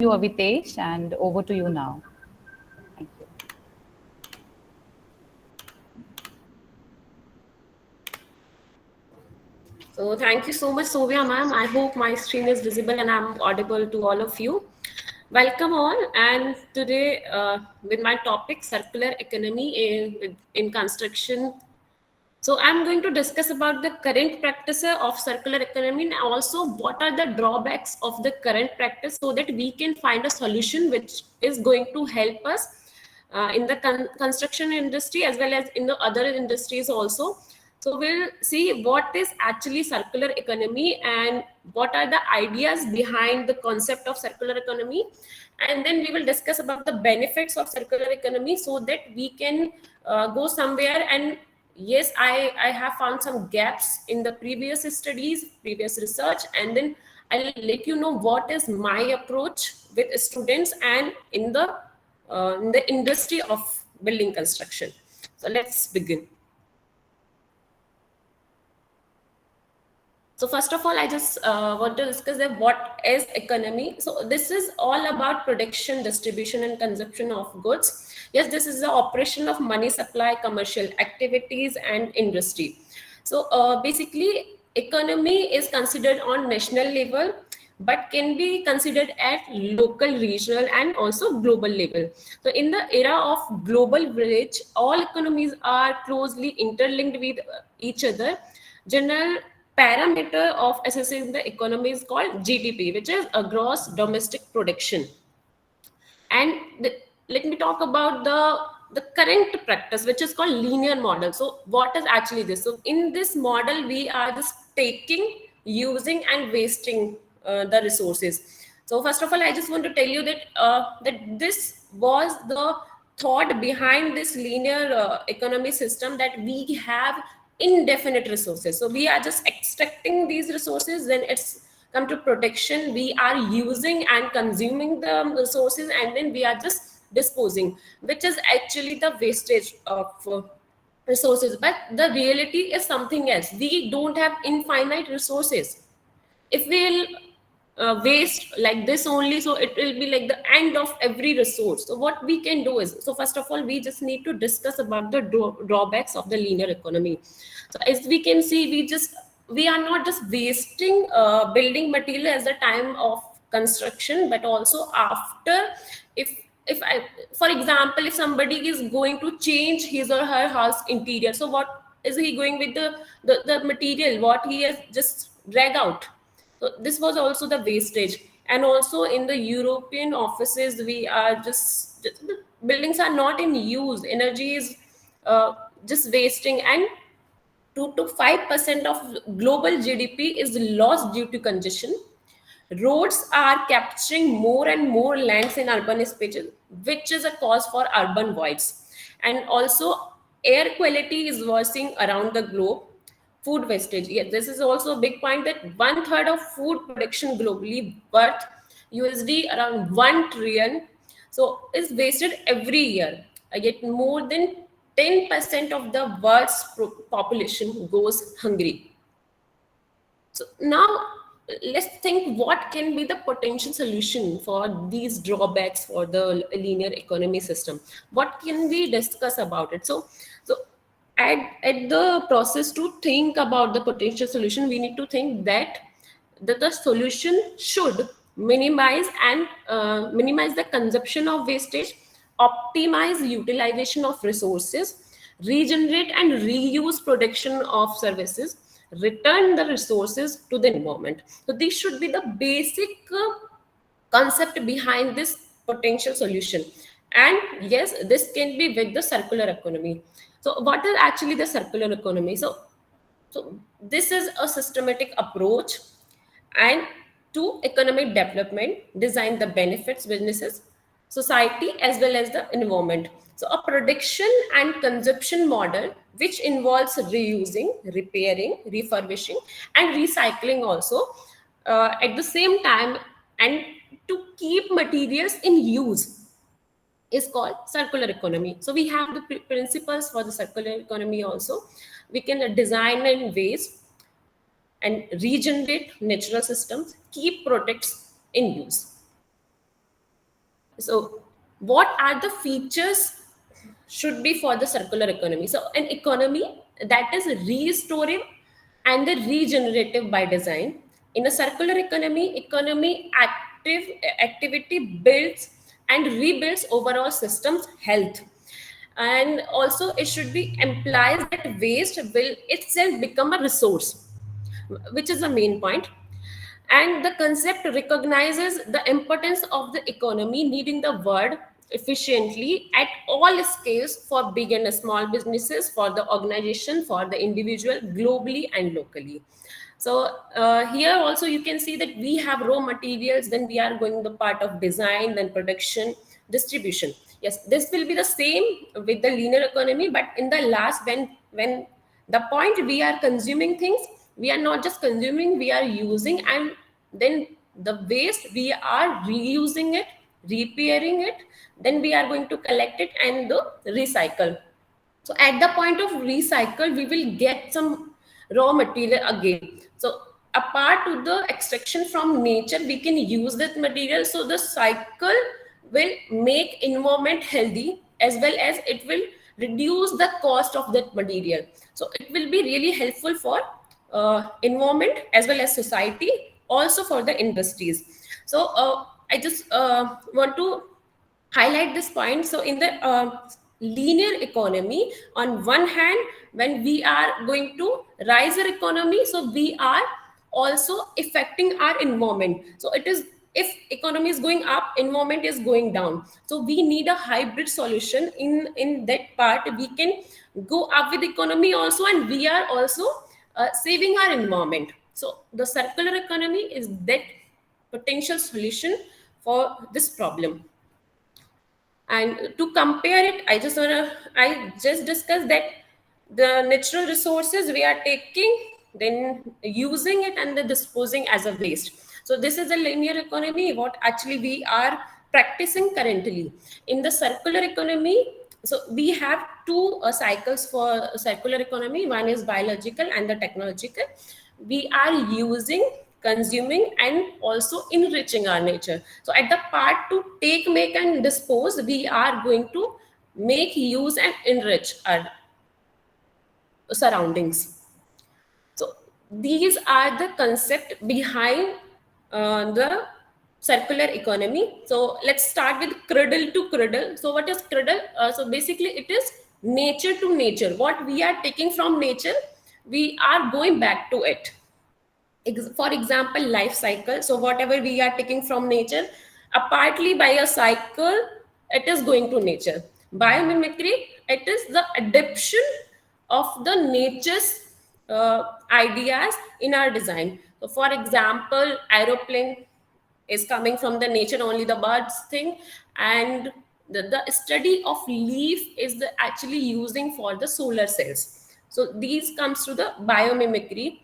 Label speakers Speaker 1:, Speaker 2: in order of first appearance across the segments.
Speaker 1: you, Avitesh, and over to you now. Thank you.
Speaker 2: So thank you so much, Sovia ma'am. I hope my screen is visible and I'm audible to all of you. Welcome all, and today with my topic circular economy in construction. So I'm going to discuss about the current practice of circular economy and also what are the drawbacks of the current practice so that we can find a solution which is going to help us in the construction industry as well as in the other industries also. So we'll see what is actually circular economy and what are the ideas behind the concept of circular economy. And then we will discuss about the benefits of circular economy so that we can go somewhere. And yes, I have found some gaps in the previous studies, previous research, and then I'll let you know what is my approach with students and in the industry of building construction. So let's begin. So first of all, I just want to discuss that what is economy. So this is all about production, distribution, and consumption of goods. Yes, this is the operation of money supply, commercial activities, and industry. So basically, economy is considered on national level, but can be considered at local, regional, and also global level. So in the era of global village, all economies are closely interlinked with each other. General parameter of assessing the economy is called GDP, which is a gross domestic production. And let me talk about the current practice, which is called linear model. So what is actually this? So in this model, we are just taking, using, and wasting the resources. So first of all, I just want to tell you that that this was the thought behind this linear economy system, that we have indefinite resources. So we are just extracting these resources, then it's come to protection. We are using and consuming the resources, and then we are just disposing, which is actually the wastage of resources. But the reality is something else. We don't have infinite resources. If we'll waste like this only, so it will be like the end of every resource. So what we can do is, so first of all, we just need to discuss about the drawbacks of the linear economy. So as we can see, we are not just wasting building material as the time of construction, but also after. If I, for example, if somebody is going to change his or her house interior, so what is he going with the material what he has just drag out? So this was also the wastage. And also in the European offices, we are just the buildings are not in use. Energy is just wasting, and 2 to 5% of global GDP is lost due to congestion. Roads are capturing more and more lands in urban spaces, which is a cause for urban voids. And also, air quality is worsening around the globe. Food wastage. Yes, this is also a big point, that one third of food production globally, worth USD around 1 trillion, so is wasted every year. Yet more than 10% of the world's population goes hungry. So now let's think what can be the potential solution for these drawbacks for the linear economy system. What can we discuss about it? So at the process to think about the potential solution, we need to think that the solution should minimize the consumption of wastage, optimize utilization of resources, regenerate and reuse production of services, return the resources to the environment. So this should be the basic concept behind this potential solution. And yes, this can be with the circular economy. So what is actually the circular economy? So this is a systematic approach and to economic development, design the benefits businesses, society, as well as the environment. So a production and consumption model which involves reusing, repairing, refurbishing, and recycling also at the same time, and to keep materials in use, is called circular economy. So we have the principles for the circular economy also. We can design and waste and regenerate natural systems, keep products in use. So what are the features should be for the circular economy? So an economy that is restorative and the regenerative by design. In a circular economy activity builds and rebuilds overall systems health. And also it should be implies that waste will itself become a resource, which is the main point. And the concept recognizes the importance of the economy needing the word efficiently at all scales for big and small businesses, for the organization, for the individual, globally and locally. So here also you can see that we have raw materials, then we are going the part of design, then production, distribution. Yes, this will be the same with the linear economy, but in the last, when the point we are consuming things, we are not just consuming, we are using, and then the waste we are reusing it, repairing it, then we are going to collect it and the recycle. So at the point of recycle, we will get some raw material again. So apart to the extraction from nature, we can use that material. So the cycle will make environment healthy, as well as it will reduce the cost of that material. So it will be really helpful for environment as well as society, also for the industries. So I just want to highlight this point. So in the linear economy, on one hand, when we are going to rise our economy, so we are also affecting our environment. So it is, if economy is going up, environment is going down. So we need a hybrid solution. In that part, we can go up with economy also, and we are also saving our environment. So the circular economy is that potential solution for this problem. And to compare it, I just discussed that the natural resources we are taking, then using it and then disposing as a waste. So this is a linear economy, what actually we are practicing currently. In the circular economy, so we have two cycles for circular economy. One is biological and the technological. We are using, consuming, and also enriching our nature. So at the part to take, make, and dispose, we are going to make, use, and enrich our surroundings. So these are the concept behind the circular economy. So let's start with cradle to cradle. So what is cradle? So basically it is nature to nature. What we are taking from nature, we are going back to it. For example, life cycle. So whatever we are taking from nature, partly by a cycle, it is going to nature. Biomimicry, it is the adaptation of the nature's ideas in our design. So for example, aeroplane is coming from the nature, only the birds thing. And the study of leaf is the actually using for the solar cells. So these comes to the biomimicry.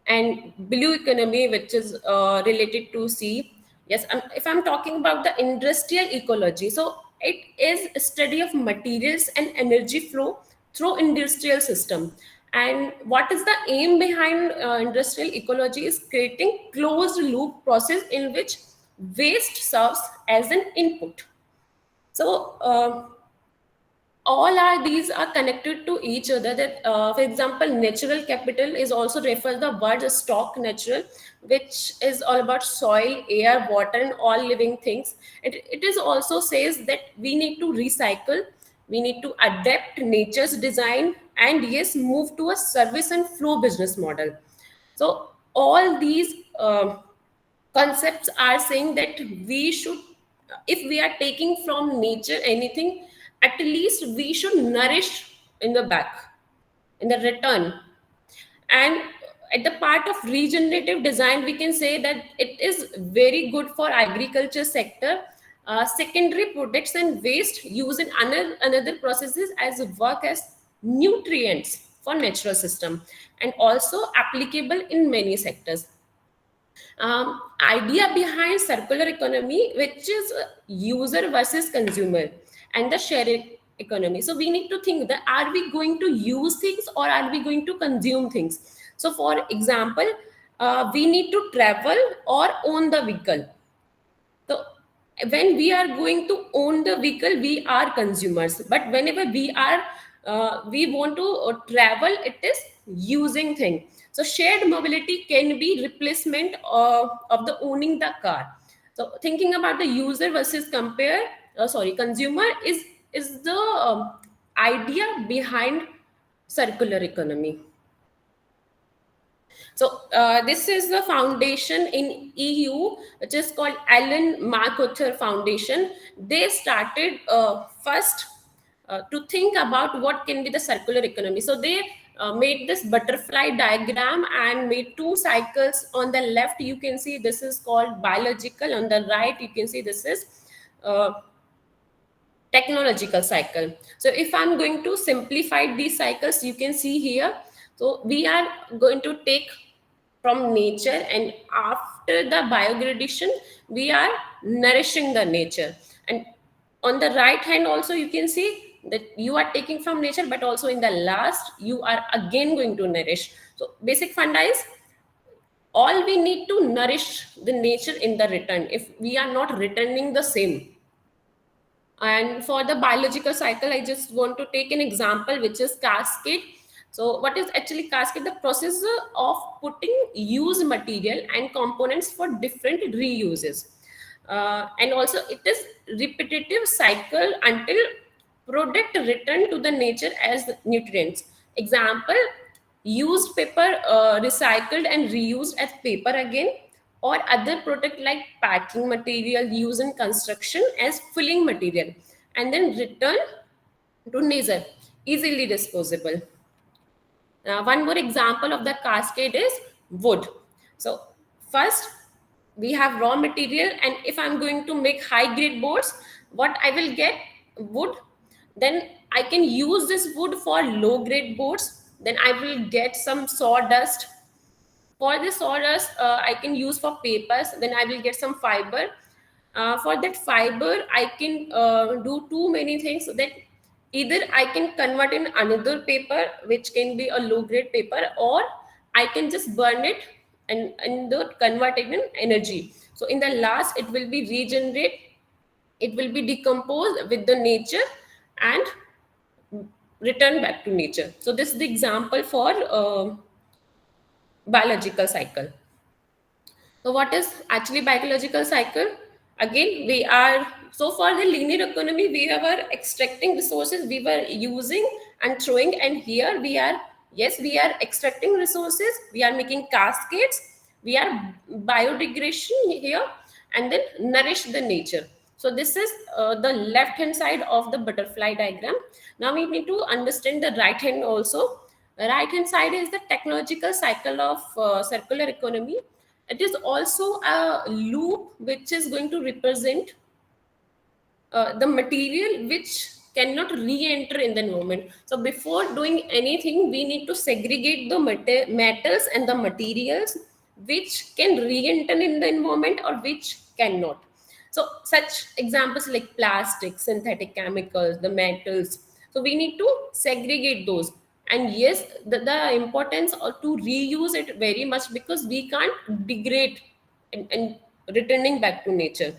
Speaker 2: And blue economy, which is related to sea. Yes, if I'm talking about the industrial ecology, so it is a study of materials and energy flow through industrial system. And what is the aim behind industrial ecology is creating closed loop process in which waste serves as an input. So all are these are connected to each other. That for example, natural capital is also refers the word stock natural, which is all about soil, air, water, and all living things. It is also says that we need to recycle, we need to adapt nature's design, and yes, move to a service and flow business model. So all these concepts are saying that we should, if we are taking from nature anything, at least we should nourish in the back, in the return. And at the part of regenerative design, we can say that it is very good for agriculture sector. Secondary products and waste used in another processes as work as nutrients for natural system, and also applicable in many sectors. Idea behind circular economy, which is user versus consumer, and the sharing economy. So we need to think that are we going to use things or are we going to consume things? So for example, we need to travel or own the vehicle. So when we are going to own the vehicle, we are consumers, but whenever we want to travel, it is using thing. So shared mobility can be replacement of the owning the car. So thinking about the user versus consumer is the idea behind circular economy. So this is the foundation in EU, which is called Alan MacArthur Foundation. They started first to think about what can be the circular economy. So they made this butterfly diagram and made two cycles. On the left, you can see this is called biological. On the right, you can see this is uh, technological cycle. So if I'm going to simplify these cycles, you can see here. So we are going to take from nature, and after the biogradation, we are nourishing the nature. And on the right hand also, you can see that you are taking from nature, but also in the last, you are again going to nourish. So basic funda is, all we need to nourish the nature in the return. If we are not returning the same, and for the biological cycle, I just want to take an example, which is cascade. So what is actually cascade? The process of putting used material and components for different reuses. And also it is repetitive cycle until product return to the nature as nutrients. Example, used paper recycled and reused as paper again, or other product like packing material used in construction as filling material, and then return to nature, easily disposable. One more example of the cascade is wood. So first we have raw material, and if I'm going to make high grade boards, what I will get? Wood. Then I can use this wood for low grade boards. Then I will get some sawdust. For this sawdust, I can use for papers. Then I will get some fiber. For that fiber, I can do too many things. So that either I can convert in another paper, which can be a low grade paper, or I can just burn it and convert it in energy. So in the last, it will be regenerate, it will be decomposed with the nature and return back to nature. So this is the example for biological cycle. So what is actually biological cycle? Again, we are, so for the linear economy, we were extracting resources, we were using and throwing, and here we are, yes, we are extracting resources, we are making cascades, we are biodegradation here, and then nourish the nature. So this is the left hand side of the butterfly diagram. Now we need to understand the right hand also. The right hand side is the technological cycle of circular economy. It is also a loop which is going to represent the material which cannot re-enter in the environment. So before doing anything, we need to segregate the metals and the materials which can re-enter in the environment or which cannot. So such examples like plastic, synthetic chemicals, the metals. So we need to segregate those. And yes, the importance of to reuse it very much, because we can't degrade and returning back to nature.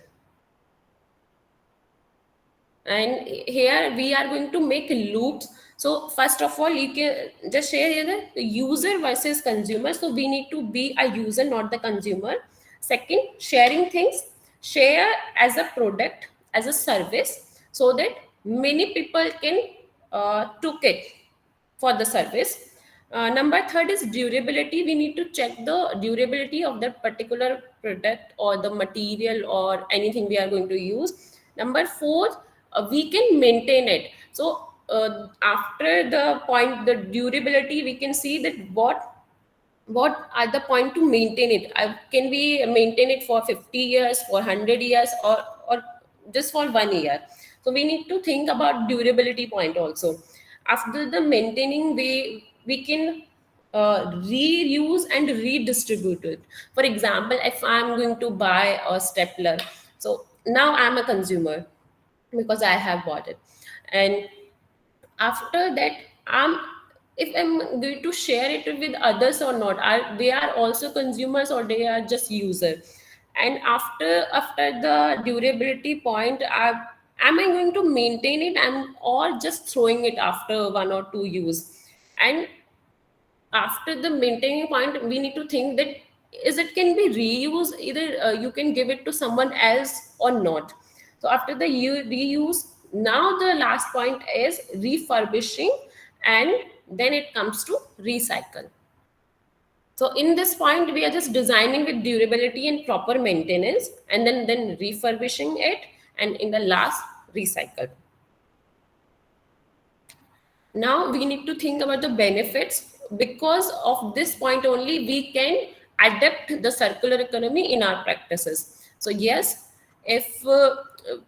Speaker 2: And here we are going to make loops. So first of all, you can just share here the user versus consumer. So we need to be a user, not the consumer. Second, sharing things, share as a product, as a service, so that many people can took it for the service. Number third is durability. We need to check the durability of that particular product or the material or anything we are going to use. Number four, we can maintain it. So after the point, the durability, we can see that what are the point to maintain it. Can we maintain it for 50 years, for 100 years, or just for 1 year? So we need to think about durability point also. After the maintaining, we can reuse and redistribute it. For example, if I'm going to buy a stapler, so now I'm a consumer because I have bought it, and after that, I'm if I'm going to share it with others or not, are they are also consumers or they are just user? And after the durability point, am I going to maintain it or just throwing it after 1 or 2 use? And after the maintaining point, we need to think that is it can be reused, either you can give it to someone else or not. So after the reuse, now the last point is refurbishing, and then it comes to recycle. So in this point, we are just designing with durability and proper maintenance, and then refurbishing it, and in the last, recycle. Now we need to think about the benefits. Because of this point only, we can adapt the circular economy in our practices. So yes, if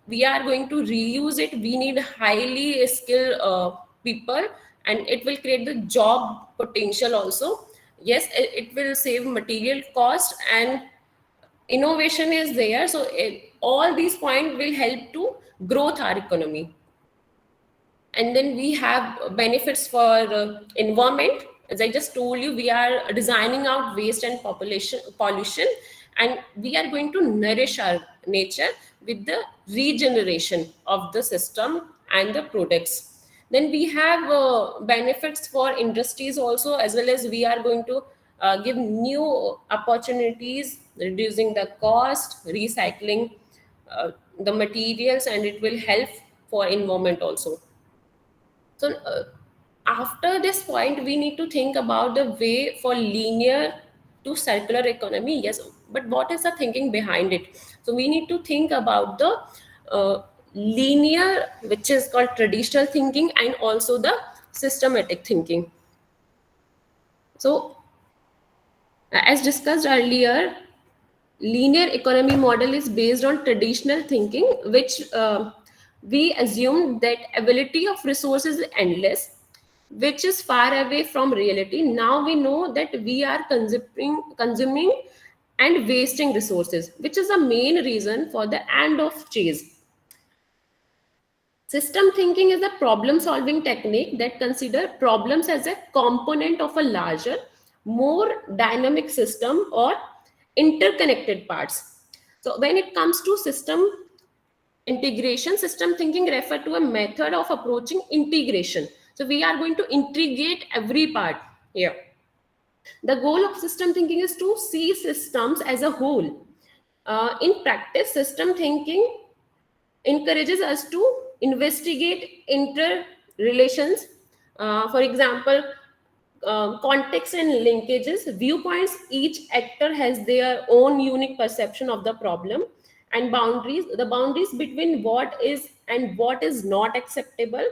Speaker 2: we are going to reuse it, we need highly skilled people, and it will create the job potential also. Yes, it will save material cost, and innovation is there. So all these points will help to growth our economy. And then we have benefits for environment. As I just told you, we are designing out waste and population pollution, and we are going to nourish our nature with the regeneration of the system and the products. Then we have benefits for industries also, as well as we are going to give new opportunities, reducing the cost, recycling the materials, and it will help for environment also. So after this point, we need to think about the way for linear to circular economy. Yes, but what is the thinking behind it? So we need to think about the linear, which is called traditional thinking, and also the systematic thinking. So as discussed earlier, linear economy model is based on traditional thinking, which we assume that ability of resources is endless, which is far away from reality. Now we know that we are consuming and wasting resources, which is the main reason for the end of chase. System thinking is a problem solving technique that consider problems as a component of a larger, more dynamic system or interconnected parts. So when it comes to system integration, system thinking refer to a method of approaching integration. So we are going to integrate every part here. The goal of system thinking is to see systems as a whole. In practice, system thinking encourages us to investigate interrelations. For example, context and linkages, viewpoints. Each actor has their own unique perception of the problem, and boundaries. The boundaries between what is and what is not acceptable.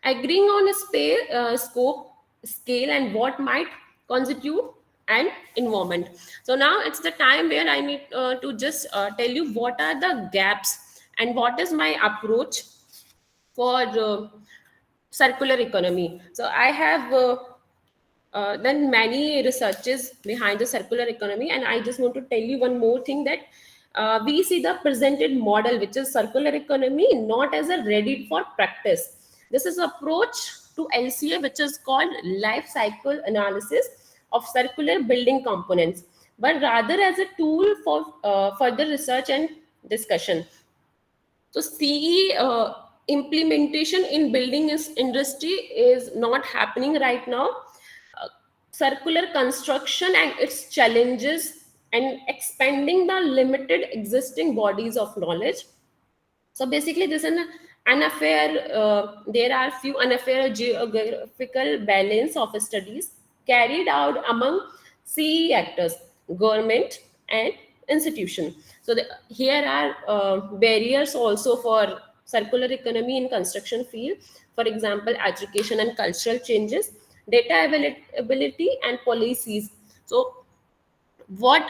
Speaker 2: Agreeing on a scope, scale, and what might constitute an environment. So now it's the time where I need to just tell you what are the gaps and what is my approach for circular economy. So I have done many researches behind the circular economy, and I just want to tell you one more thing, that we see the presented model, which is circular economy, not as a ready for practice. This is approach to LCA, which is called life cycle analysis of circular building components, but rather as a tool for further research and discussion. So CE implementation in building industry is not happening right now. Circular construction and its challenges, and expanding the limited existing bodies of knowledge. So basically, this is an affair. There are few unfair geographical balance of studies carried out among CE actors, government, and institution. So here are barriers also for circular economy in construction field. For example, education and cultural changes, data availability, and policies. So what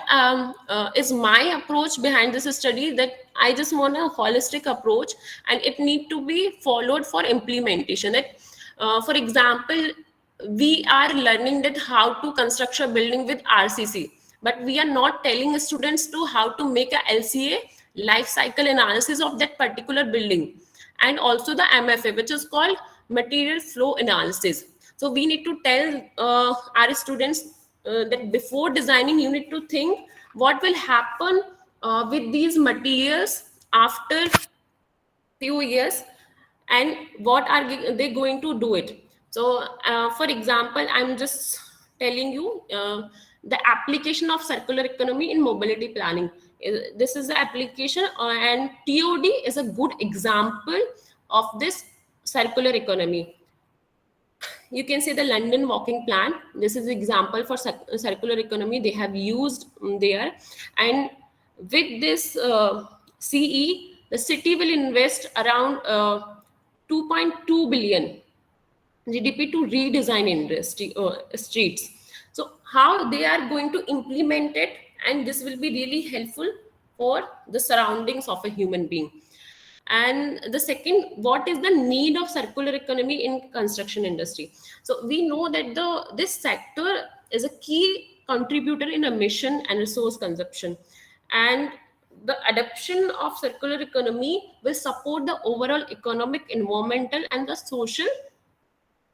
Speaker 2: is my approach behind this study, that I just want a holistic approach, and it need to be followed for implementation. That for example, we are learning that how to construct a building with RCC, but we are not telling students to how to make a LCA, life cycle analysis of that particular building, and also the MFA, which is called material flow analysis. So we need to tell our students that before designing, you need to think what will happen with these materials after few years, and what are they going to do it. So for example, I'm just telling you the application of circular economy in mobility planning. This is the application, and TOD is a good example of this circular economy. You can say the London walking plan, this is example for circular economy they have used there. And with this CE, the city will invest around 2.2 billion GDP to redesign industry streets. So how they are going to implement it, and this will be really helpful for the surroundings of a human being. And the second, what is the need of circular economy in construction industry? So we know that this sector is a key contributor in emission and resource consumption, and the adoption of circular economy will support the overall economic, environmental, and the social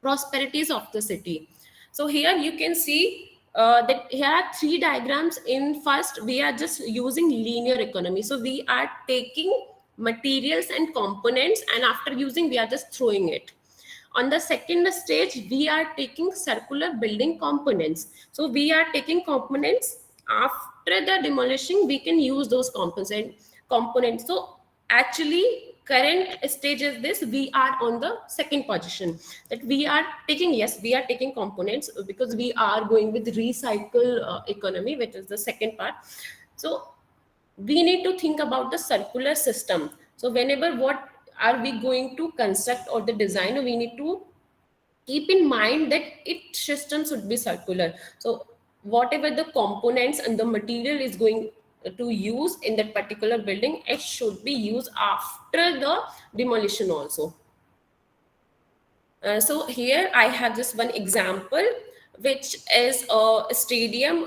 Speaker 2: prosperities of the city. So here you can see that here are three diagrams. In first, we are just using linear economy. So we are taking materials and components, and after using, we are just throwing it. On the second stage, we are taking circular building components. So we are taking components, after the demolishing, we can use those components. So actually, current stage is this, we are on the second position, that we are taking, yes, we are taking components, because we are going with recycle economy, which is the second part. So we need to think about the circular system. So whenever what are we going to construct or the design, we need to keep in mind that each system should be circular. So whatever the components and the material is going to use in that particular building, it should be used after the demolition also. So here I have just one example, which is a stadium,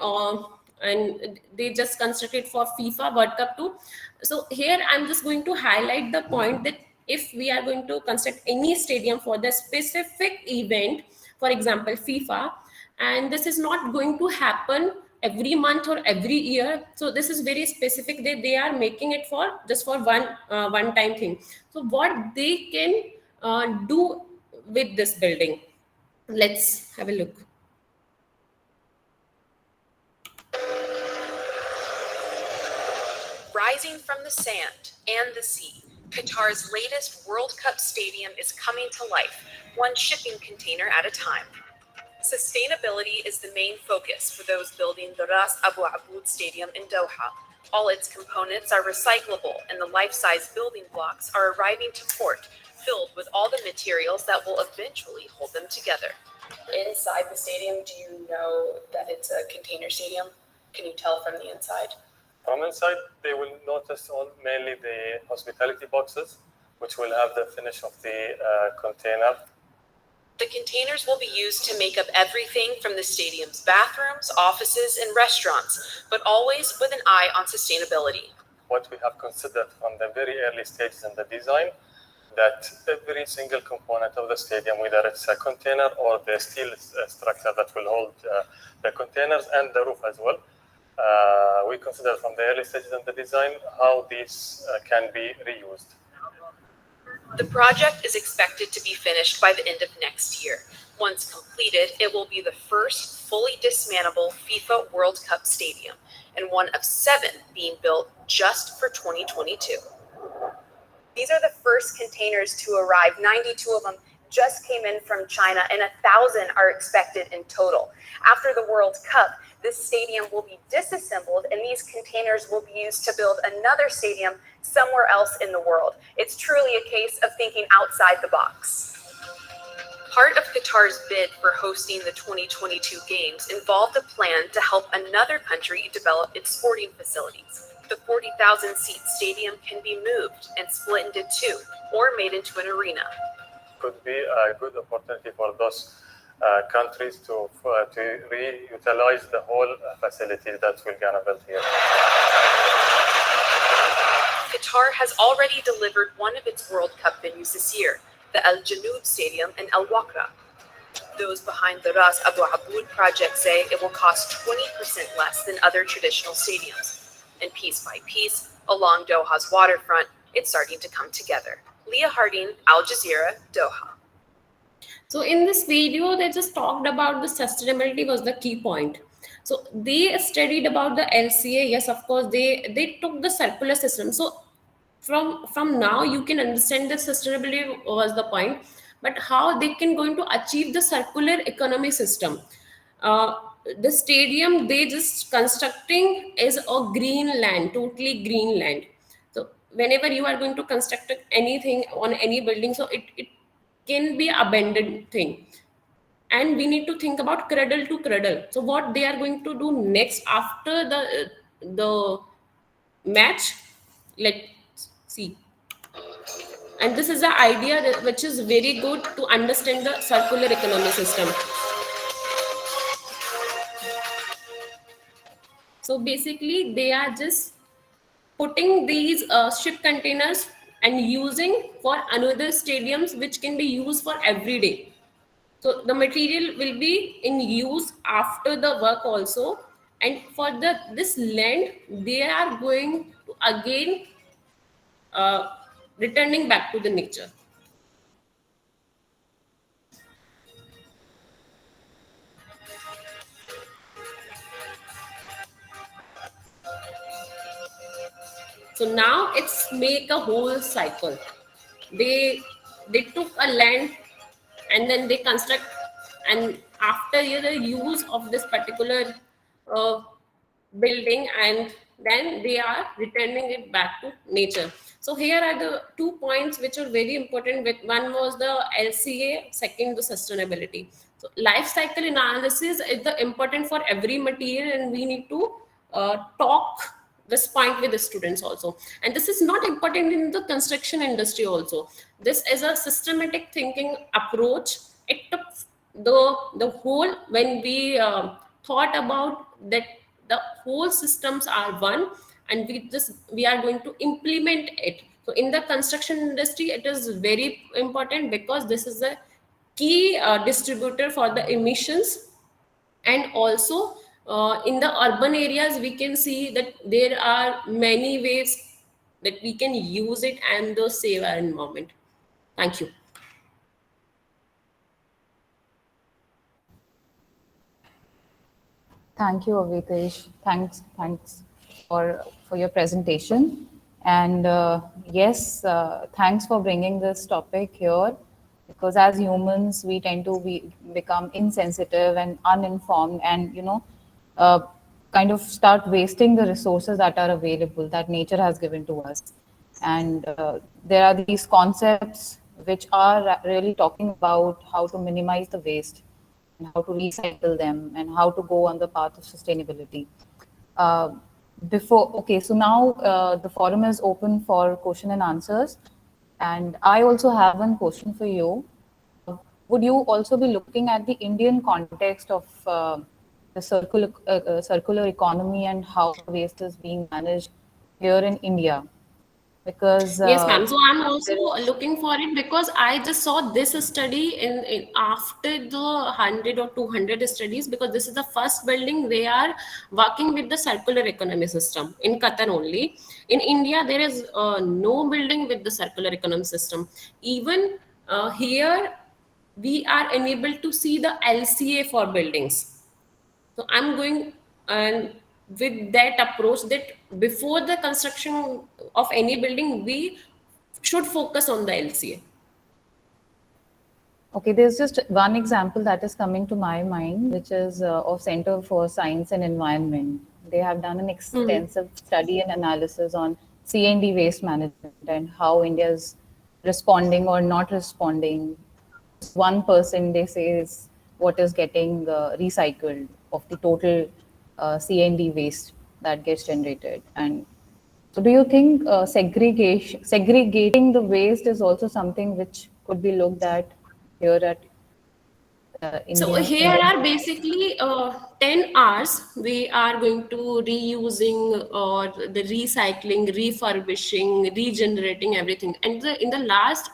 Speaker 2: and they just constructed for FIFA World Cup 2. So here I'm just going to highlight the point that if we are going to construct any stadium for the specific event, for example FIFA, and this is not going to happen every month or every year, so this is very specific that they are making it for just for one time thing. So what they can do with this building, let's have a look.
Speaker 3: Rising from the sand and the sea, Qatar's latest World Cup stadium is coming to life, one shipping container at a time. Sustainability is the main focus for those building the Ras Abu Aboud Stadium in Doha. All its components are recyclable, and the life-size building blocks are arriving to port, filled with all the materials that will eventually hold them together. Inside the stadium, do you know that it's a container stadium? Can you tell from the inside?
Speaker 4: From inside, they will notice mainly the hospitality boxes, which will have the finish of the container.
Speaker 3: The containers will be used to make up everything from the stadium's bathrooms, offices, and restaurants, but always with an eye on sustainability.
Speaker 4: What we have considered from the very early stages in the design, that every single component of the stadium, whether it's a container or the steel structure that will hold the containers and the roof as well, we consider from the early stages in the design how these can be reused.
Speaker 3: The project is expected to be finished by the end of next year. Once completed, it will be the first fully dismantleable FIFA World Cup stadium and one of 7 being built just for 2022. These are the first containers to arrive. 92 of them just came in from China, and 1,000 are expected in total. After the World Cup, this stadium will be disassembled, and these containers will be used to build another stadium somewhere else in the world. It's truly a case of thinking outside the box. Part of Qatar's bid for hosting the 2022 Games involved a plan to help another country develop its sporting facilities. The 40,000-seat stadium can be moved and split into 2 or made into an arena.
Speaker 4: Could be a good opportunity for those countries to reutilize the whole facilities that we're going to build here.
Speaker 3: Qatar has already delivered one of its World Cup venues this year, the Al Janoub Stadium in Al Waqra. Those behind the Ras Abu Aboud project say it will cost 20% less than other traditional stadiums. And piece by piece, along Doha's waterfront, it's starting to come together. Leah Harding, Al Jazeera, Doha.
Speaker 2: So in this video, they just talked about the sustainability was the key point. So they studied about the LCA. Yes, of course, they took the circular system. So from now you can understand that sustainability was the point, but how they can going to achieve the circular economy system. The stadium they just constructing is a green land, totally green land. So whenever you are going to construct anything on any building, so it can be abandoned thing, and we need to think about cradle to cradle. So what they are going to do next after the match, let's see. And this is the idea which is very good to understand the circular economy system. So basically they are just putting these ship containers and using for another stadiums which can be used for every day. So the material will be in use after the work also, and for this land they are going to again returning back to the nature. So now it's make a whole cycle. They took a land and then they construct, and after the use of this particular uh, building, and then they are returning it back to nature. So here are the 2 points which are very important. With one was the LCA, second the sustainability. So life cycle analysis is the important for every material, and we need to talk this point with the students also. And this is not important in the construction industry also. This is a systematic thinking approach. It took the whole, when we thought about that the whole systems are one, and we are going to implement it. So in the construction industry it is very important, because this is a key distributor for the emissions. And also in the urban areas we can see that there are many ways that we can use it and save our environment. Thank you.
Speaker 1: Thank you, Avitesh. Thanks for your presentation. And yes, thanks for bringing this topic here, because as humans we tend to become insensitive and uninformed, and kind of start wasting the resources that are available that nature has given to us. And there are these concepts which are really talking about how to minimize the waste and how to recycle them and how to go on the path of sustainability. Uh, so now the forum is open for question and answers. And I also have one question for you. Would you also be looking at the Indian context of the circular economy and how waste is being managed here in India? Because
Speaker 2: Yes, ma'am. So I'm also looking for it, because I just saw this study in after the 100 or 200 studies, because this is the first building they are working with the circular economy system in Qatar only. In India, there is no building with the circular economy system. Even here, we are unable to see the LCA for buildings. So I'm going and with that approach, that before the construction of any building, we should focus on the LCA.
Speaker 1: Okay, there's just one example that is coming to my mind, which is of Center for Science and Environment. They have done an extensive study and analysis on C&D waste management and how India is responding or not responding. 1% they say is what is getting recycled of the total C&D waste that gets generated. And so do you think segregating the waste is also something which could be looked at here at
Speaker 2: So
Speaker 1: India?
Speaker 2: here are basically 10 hours we are going to reusing or the recycling, refurbishing, regenerating everything. And in the last,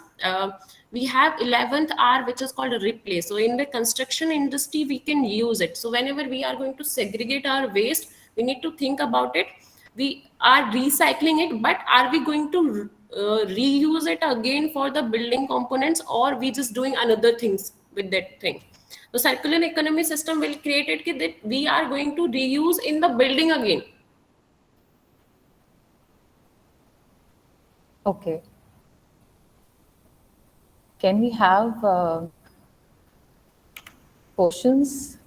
Speaker 2: we have 11th hour, which is called a replace. So in the construction industry, we can use it. So whenever we are going to segregate our waste, we need to think about it. We are recycling it, but are we going to reuse it again for the building components, or we just doing another things with that thing? The circular economy system will create it that we are going to reuse in the building again.
Speaker 1: Okay. Can we have questions?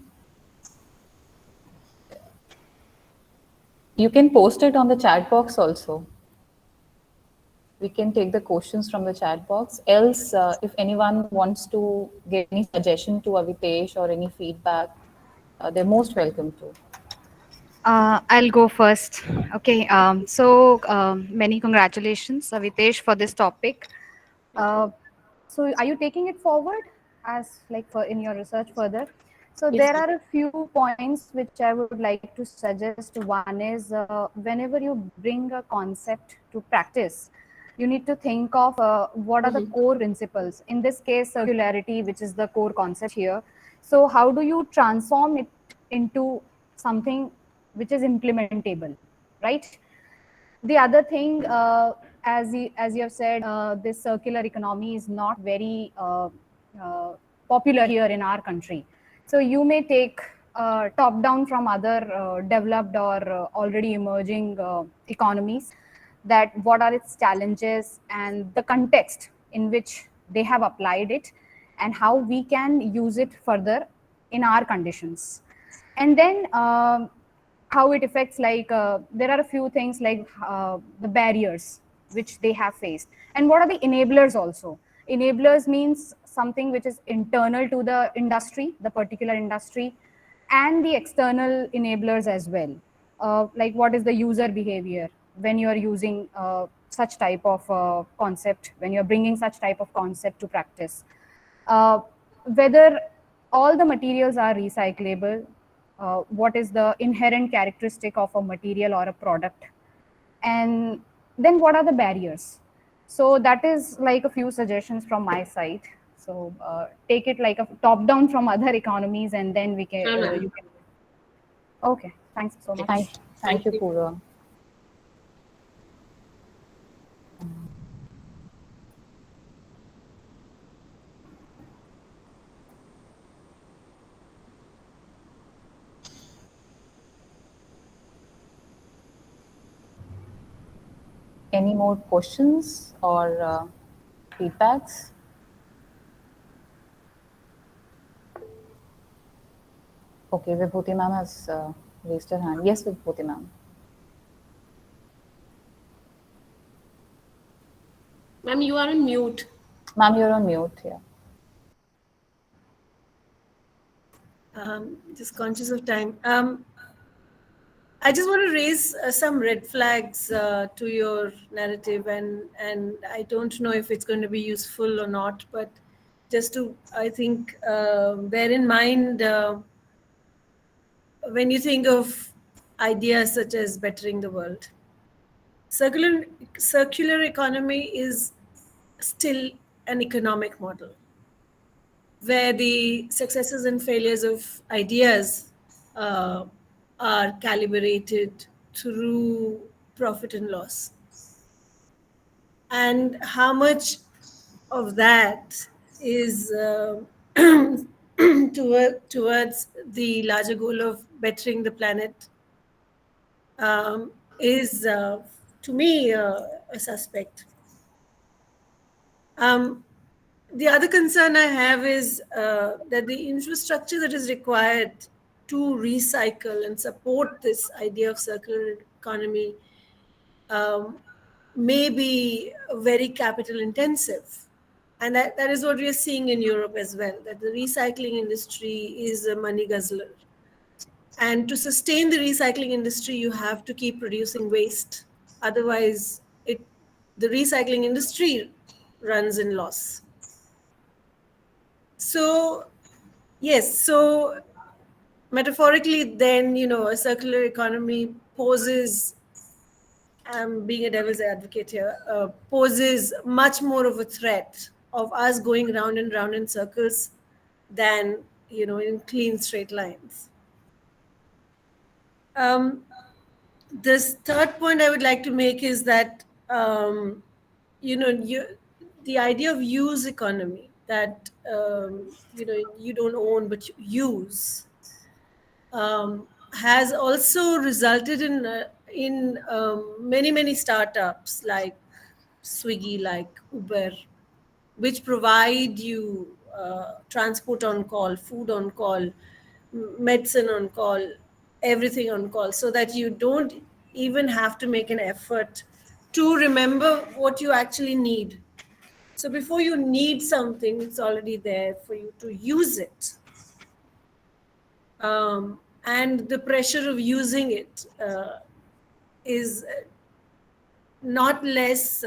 Speaker 1: You can post it on the chat box also. We can take the questions from the chat box. Else, if anyone wants to give any suggestion to Avitesh or any feedback, they're most welcome to.
Speaker 5: I'll go first. Okay. So many congratulations, Avitesh, for this topic. Uh, so are you taking it forward as like for in your research further? So
Speaker 2: Yes,
Speaker 5: there
Speaker 2: ma'am.
Speaker 5: are a few points which I would like to suggest. One is whenever you bring a concept to practice, you need to think of what are the core principles. In this case, circularity, which is the core concept here. So how do you transform it into something which is implementable, right? The other thing, as you have said, this circular economy is not very uh, popular here in our country. So you may take top down from other developed or already emerging economies, that what are its challenges and the context in which they have applied it, and how we can use it further in our conditions. And then how it affects, like there are a few things like the barriers which they have faced, and what are the enablers also. Enablers means something which is internal to the industry, the particular industry, and the external enablers as well. Like what is the user behavior when you are using such type of concept, when you're bringing such type of concept to practice. Whether all the materials are recyclable, what is the inherent characteristic of a material or a product, and then what are the barriers. So that is like a few suggestions from my side. So take it like a top down from other economies, and then we can
Speaker 2: Sure, ma'am.
Speaker 5: you can. Okay, thanks so much.
Speaker 1: Thank,
Speaker 2: Thank
Speaker 1: thank you,
Speaker 2: you.
Speaker 1: Purva. Any more questions or feedbacks? Okay, Vibhuti ma'am has raised her hand. Yes, Vibhuti ma'am.
Speaker 2: Ma'am, you are on mute.
Speaker 1: Ma'am, you're on mute here.
Speaker 6: Just conscious of time. I just want to raise some red flags to your narrative, and I don't know if it's going to be useful or not, but just to, I think, bear in mind when you think of ideas such as bettering the world. Circular economy is still an economic model where the successes and failures of ideas are calibrated through profit and loss. And how much of that is towards the larger goal of bettering the planet is, to me, a suspect. The other concern I have is that the infrastructure that is required to recycle and support this idea of circular economy may be very capital intensive. And that is what we are seeing in Europe as well, that the recycling industry is a money guzzler. And to sustain the recycling industry, you have to keep producing waste. Otherwise, the recycling industry runs in loss. So, yes, so metaphorically, then, a circular economy poses, I'm being a devil's advocate here, poses much more of a threat of us going round and round in circles than, in clean straight lines. this third point I would like to make is that the idea of use economy, that you don't own but you use, has also resulted in many startups like Swiggy, like Uber, which provide you transport on call, food on call, medicine on call, everything on call, so that you don't even have to make an effort to remember what you actually need. So before you need something, it's already there for you to use it. And the pressure of using it is not less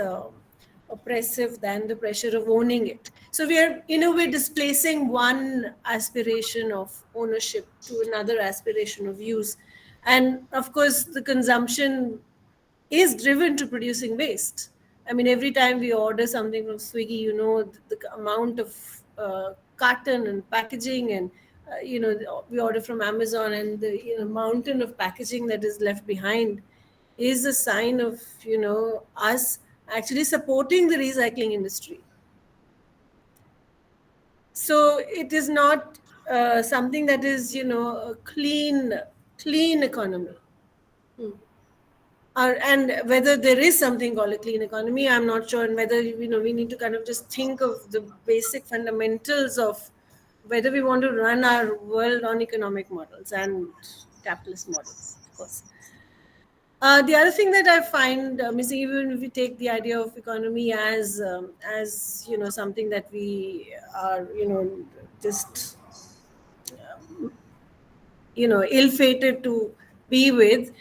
Speaker 6: oppressive than the pressure of owning it. So we are, in a way, displacing one aspiration of ownership to another aspiration of use. And of course, the consumption is driven to producing waste. I mean, every time we order something from Swiggy, the amount of carton and packaging, and we order from Amazon, and the mountain of packaging that is left behind is a sign of us actually supporting the recycling industry. So it is not something that is a clean economy. And whether there is something called a clean economy, I'm not sure, and whether we need to kind of just think of the basic fundamentals of whether we want to run our world on economic models and capitalist models, of course. The other thing that I find missing, even if we take the idea of economy as something that we are just ill-fated to be with,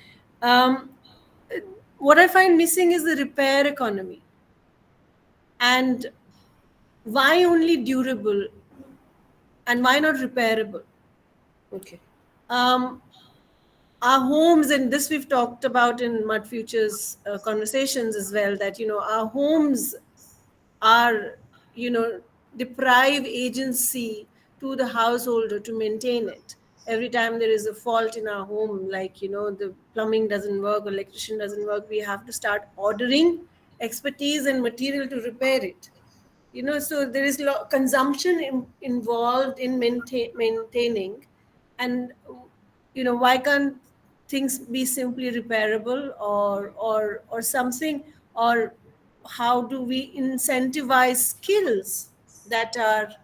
Speaker 6: what I find missing is the repair economy. And why only durable and why not repairable?
Speaker 2: Okay.
Speaker 6: Our homes, and this we've talked about in Mud Futures conversations as well, that our homes are deprive agency to the householder to maintain it. Every time there is a fault in our home, like the plumbing doesn't work, electrician doesn't work, we have to start ordering expertise and material to repair it. So there is consumption involved in maintaining. And why can't things be simply repairable or something? Or how do we incentivize skills that are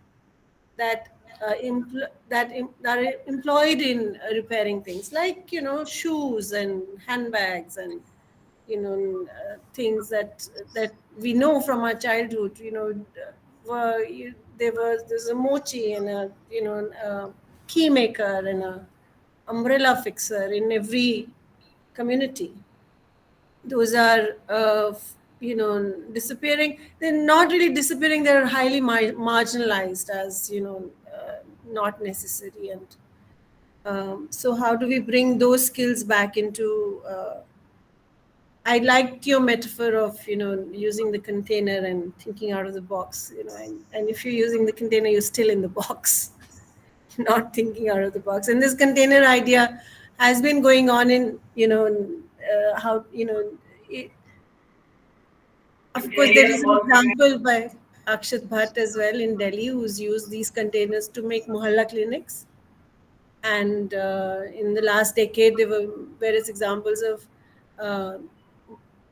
Speaker 6: employed in repairing things, like shoes and handbags and things that we know from our childhood. There's a mochi and a key maker and a umbrella fixer in every community. Those are disappearing. They're not really disappearing, they're highly marginalized as not necessary. And so how do we bring those skills back into I liked your metaphor of using the container and thinking out of the box, and if you're using the container, you're still in the box, not thinking out of the box. And this container idea has been going on in how of course there is an example by Akshat Bhatt as well in Delhi, who's used these containers to make mohalla clinics. And in the last decade, there were various examples of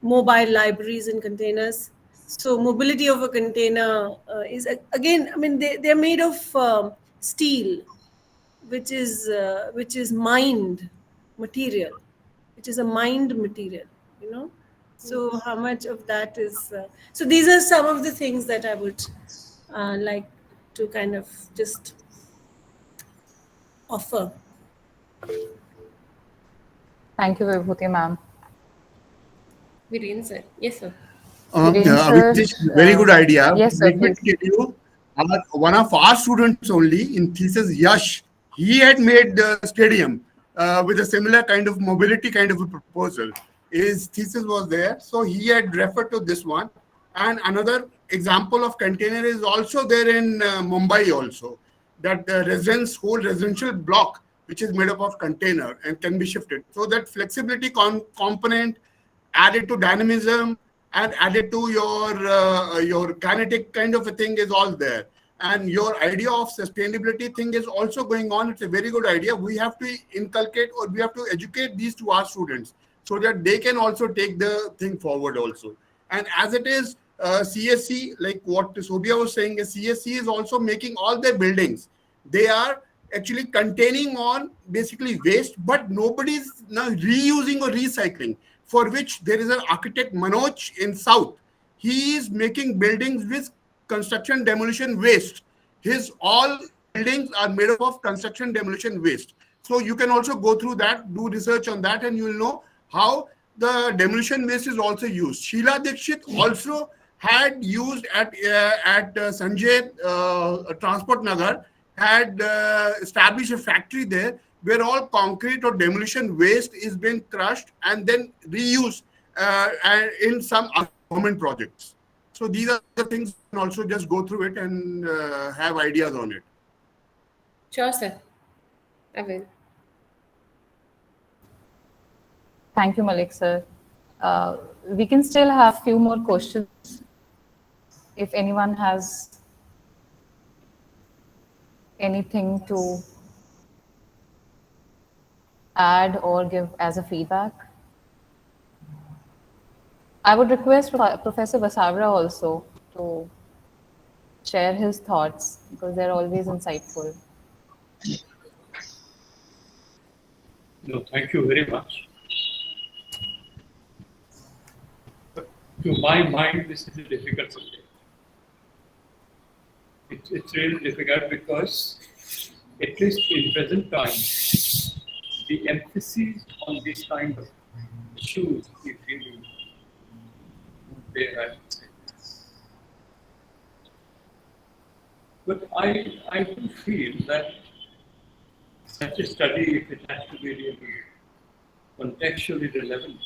Speaker 6: mobile libraries in containers. So mobility of a container is, again, I mean, they're made of steel, which is mined material, which is a mined material, So how much of that is... so these are some of the things that I would like to kind of just offer.
Speaker 1: Thank you, Vibhuti ma'am.
Speaker 2: Viren sir. Yes, sir.
Speaker 7: Avitesh, very good idea.
Speaker 1: Yes, sir.
Speaker 7: Let me tell you, one of our students only in thesis, Yash, he had made the stadium with a similar kind of mobility kind of a proposal. His thesis was there, so he had referred to this one. And another example of container is also there in Mumbai also, that the whole residential block which is made up of container and can be shifted. So that flexibility component added to dynamism and added to your kinetic kind of a thing is all there. And your idea of sustainability thing is also going on. It's a very good idea. We have to inculcate, or we have to educate these to our students so that they can also take the thing forward also. And as it is, CSC, like what Sobia was saying, is CSC is also making all their buildings. They are actually containing on basically waste, but nobody's now reusing or recycling, for which there is an architect, Manoj, in South. He is making buildings with construction demolition waste. His all buildings are made up of construction demolition waste. So you can also go through that, do research on that, and you will know how the demolition waste is also used. Sheila Dikshit also had used at Sanjay Transport Nagar, had established a factory there where all concrete or demolition waste is being crushed and then reused in some government projects. So these are the things you can also just go through it and have ideas on it.
Speaker 2: Sure, sir. I will.
Speaker 1: Thank you, Malik sir. We can still have few more questions if anyone has anything to add or give as a feedback. I would request Professor Basavra also to share his thoughts because they're always insightful.
Speaker 8: No, thank you very much. But to my mind, this is a difficult subject. It's really difficult because, at least in present times, the emphasis on this kind of issues is really there, I would say. But I do feel that such a study, if it has to be really contextually relevant,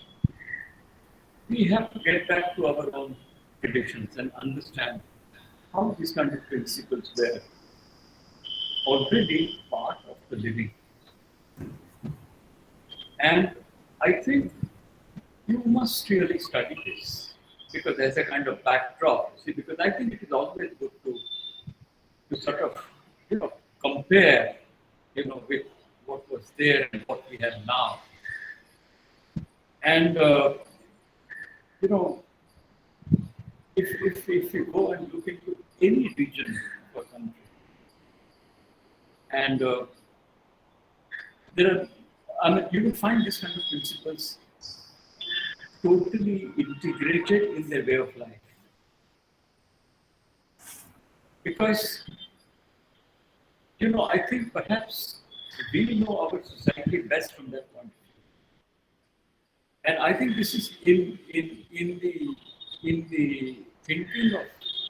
Speaker 8: we have to get back to our own traditions and understand how these kind of principles were already part of the living. And I think you must really study this because there's a kind of backdrop. See, because I think it is always good to sort of, compare, with what was there and what we have now. And, if you go and look into any region of a country, and you will find this kind of principles totally integrated in their way of life. Because, I think perhaps we know our society best from that point of view. And I think this is in the thinking of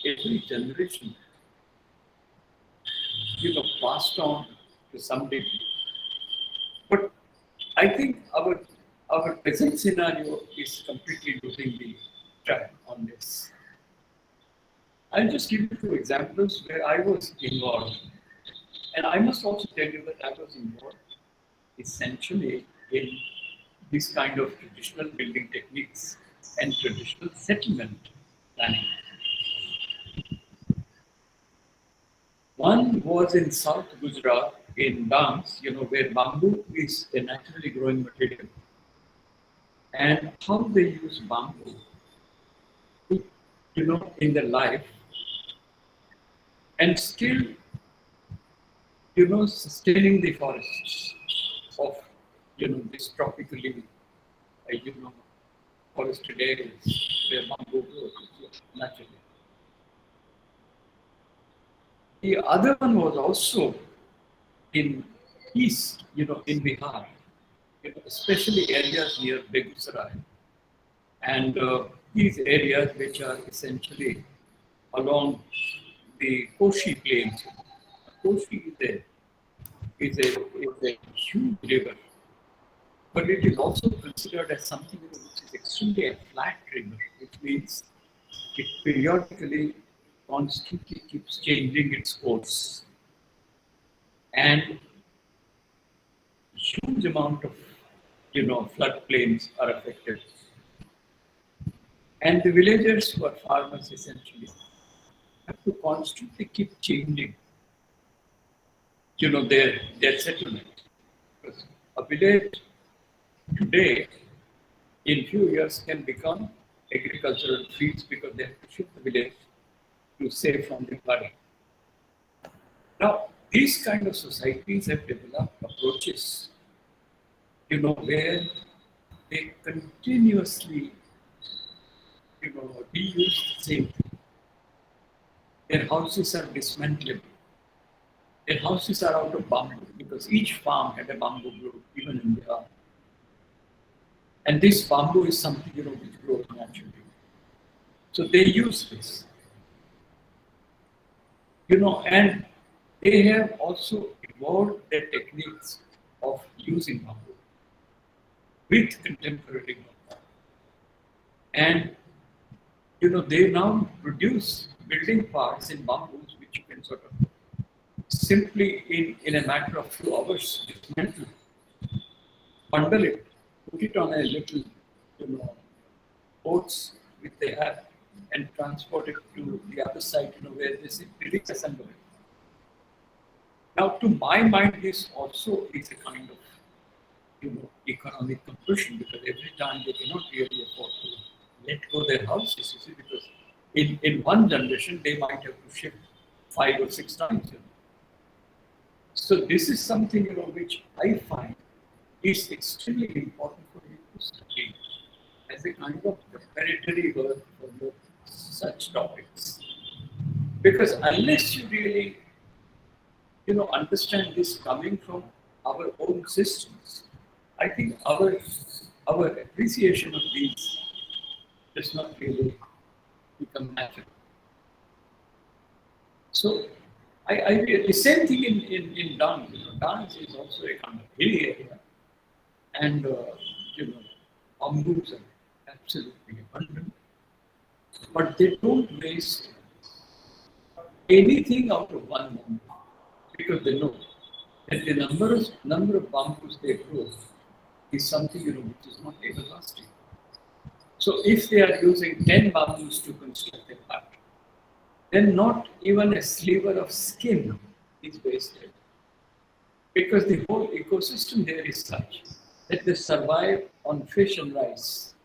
Speaker 8: every generation, passed on to some degree. But I think our present scenario is completely losing the track on this. I'll just give you 2 examples where I was involved. And I must also tell you that I was involved essentially in this kind of traditional building techniques and traditional settlement planning. One was in South Gujarat, in Dams, where bamboo is a naturally growing material. And how they use bamboo, in their life, and still, sustaining the forests of, this tropically, forested areas where bamboo grows naturally. The other one was also in east, in Bihar, especially areas near Begusarai, and these areas which are essentially along the Koshi plains. Koshi is a huge river, but it is also considered as something which is extremely a flat river, which means it periodically, constantly keeps changing its course. And huge amount of, floodplains are affected. And the villagers who are farmers essentially have to constantly keep changing, their settlement. Because a village today, in few years, can become agricultural fields because they have to shift the village to save from the flooding. Now, these kind of societies have developed approaches, where they continuously, reuse the same thing. Their houses are dismantled. Their houses are out of bamboo because each farm had a bamboo grove, even in the earth. And this bamboo is something, which grows naturally. So they use this. And they have also evolved their techniques of using bamboo with contemporary know-how. And they now produce building parts in bamboos which you can sort of simply in a matter of few hours dismantle, bundle it, put it on a little, boats which they have, and transport it to the other side, where they simply disassemble it. Now, to my mind, this also is a kind of, economic compulsion, because every time they cannot really afford to let go their houses, because in one generation they might have to shift 5 or 6 times. So this is something, which I find is extremely important for you to study as a kind of preparatory work for such topics. Because unless you really, understand this coming from our own systems, I think our appreciation of these does not really become natural. So the same thing in dance. Dance is also a kind of hilly area, and bamboos are absolutely abundant, but they don't waste anything out of one bamboo, because they know that the number of bamboos they grow is something which is not everlasting. So if they are using 10 bamboos to construct a hut, then not even a sliver of skin is wasted, because the whole ecosystem there is such that they survive on fish and rice.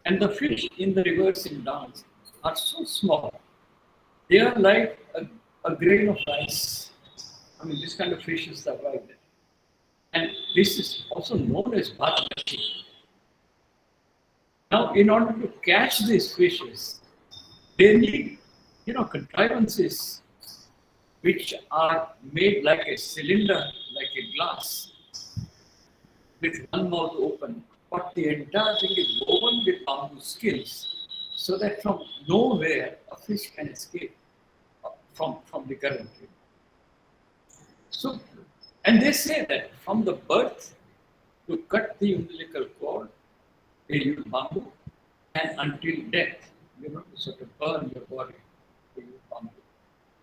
Speaker 8: And the fish in the rivers in dance are so small, they are like a grain of rice. I mean, this kind of fishes survive there. And this is also known as bhatmati. Now, in order to catch these fishes, they need, contrivances which are made like a cylinder, like a glass, with one mouth open, but the entire thing is woven with bamboo skins, so that from nowhere a fish can escape from the current. So, and they say that from the birth to cut the umbilical cord, they use bamboo, and until death, to sort of burn your body, they use bamboo.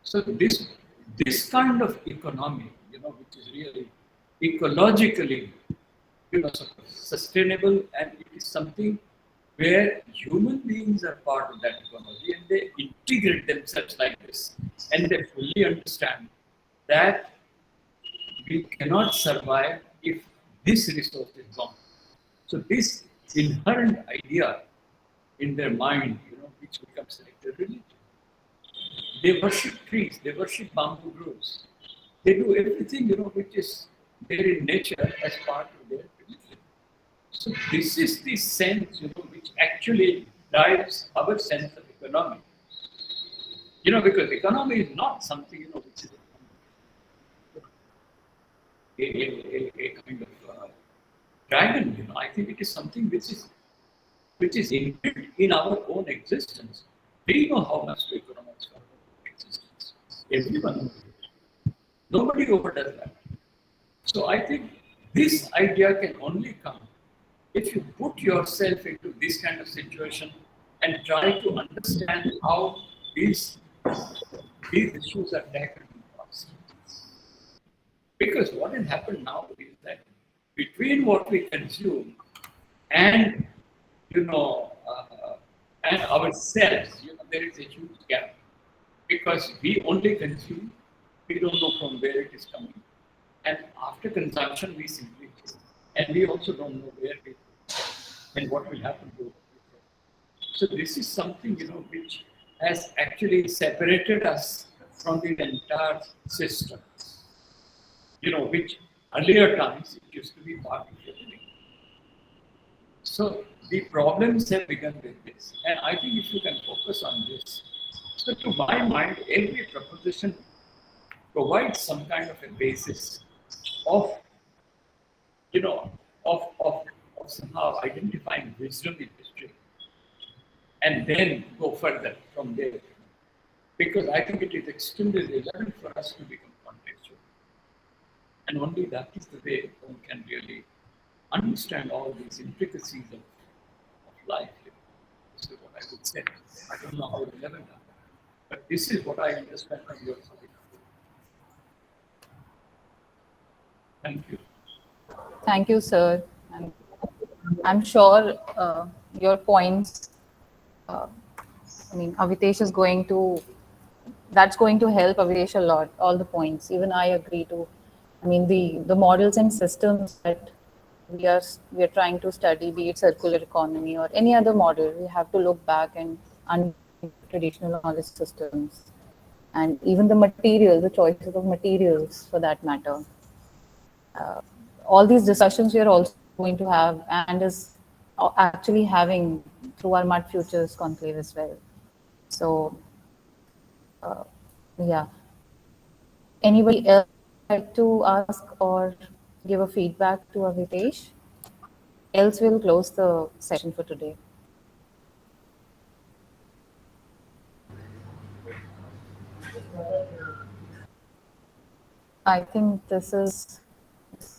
Speaker 8: So this kind of economy, which is really ecologically, sort of sustainable, and it is something where human beings are part of that ecology, and they integrate themselves like this, and they fully understand that we cannot survive if this resource is gone. So this inherent idea in their mind, which becomes like a religion. They worship trees, they worship bamboo groves. They do everything, which is there in nature as part of their religion. So this is the sense, which actually drives our sense of economy. Because economy is not something, which is a kind of dragon. I think it is something which is inbuilt in our own existence. We know how much to economize our own existence. Everyone knows it. Nobody overdoes that. So I think this idea can only come if you put yourself into this kind of situation and try to understand how these issues are tackled in the past. Because what has happened now is that between what we consume and, and ourselves, there is a huge gap because we only consume, we don't know from where it is coming. And after consumption, we simply kill. And we also don't know where we go and what will happen to it. So this is something, which has actually separated us from the entire system, which earlier times it used to be part of everything. So the problems have begun with this. And I think if you can focus on this, so to my mind, every proposition provides some kind of a basis of, of somehow identifying wisdom in history and then go further from there. Because I think it is extremely relevant for us to become contextual. And only that is the way one can really understand all these intricacies of life. This is what I would say. I don't know how relevant that is, but this is what I understand from your topic. Thank you.
Speaker 1: Thank you, sir. And I'm sure your points, Avitesh is going to, that's going to help Avitesh a lot, all the points. Even I agree to, the models and systems that we are trying to study, be it circular economy or any other model, we have to look back and understand traditional knowledge systems and even the material, the choices of materials for that matter. All these discussions we are also going to have and is actually having through our Mud Futures conclave as well. So, yeah. Anybody else like to ask or give a feedback to Avitesh? Else we'll close the session for today. I think this is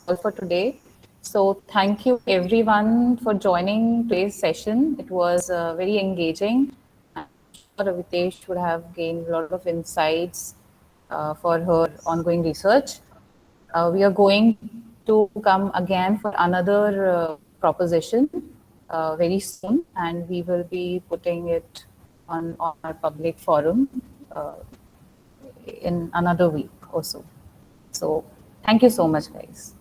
Speaker 1: all for today. So thank you everyone for joining today's session. It was very engaging. I'm sure Avitesh would have gained a lot of insights for her ongoing research. We are going to come again for another proposition very soon, and we will be putting it on our public forum in another week or so. So thank you so much, guys.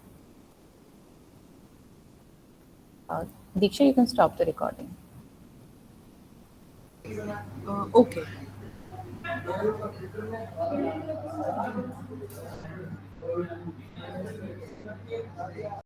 Speaker 1: Diksha, you can stop the recording.
Speaker 6: Okay.